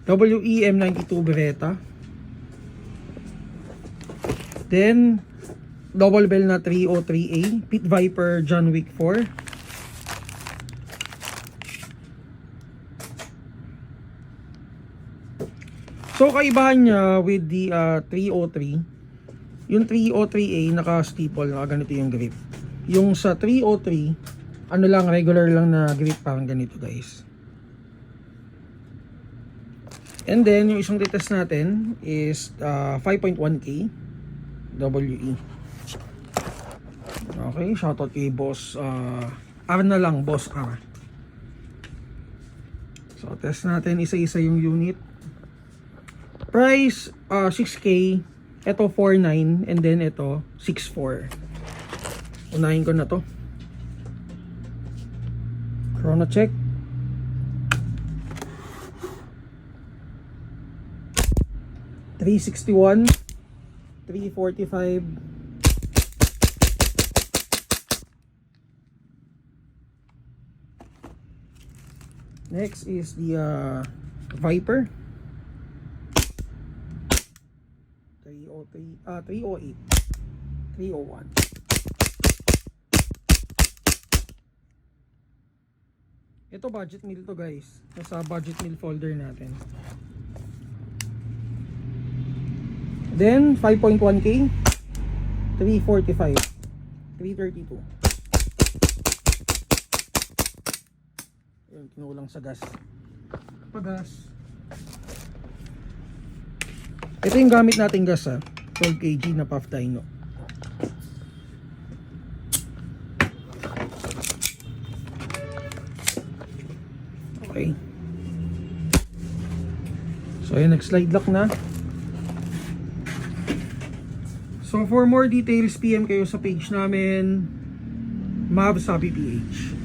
WEM92 Beretta. Then double bell na 303A Pit Viper John Wick 4. So kaibahan niya with the 303, yung 303A naka-staple, ganito yung grip. Yung sa 303, ano lang, regular lang na grip, parang ganito guys. And then yung isang retest natin is 5.1K WE. Okay, shoutout kay boss R na lang, boss R. So test natin isa-isa yung unit. Price 6K, ito 4.9, and then ito 6.4. Unahin ko na to. Chrono check. $361, $345. Next is the Viper 308, 301. Ito budget meal to guys. Nasa budget meal folder natin. Then 5.1K, 345, 332. Yun, kinulang sa gas. Pagas. Ito yung gamit nating gas 12 kg na puff dyno. Okay. So ayun, nag-slide lock na. So for more details, PM kayo sa page namin, Mavs Happy PH.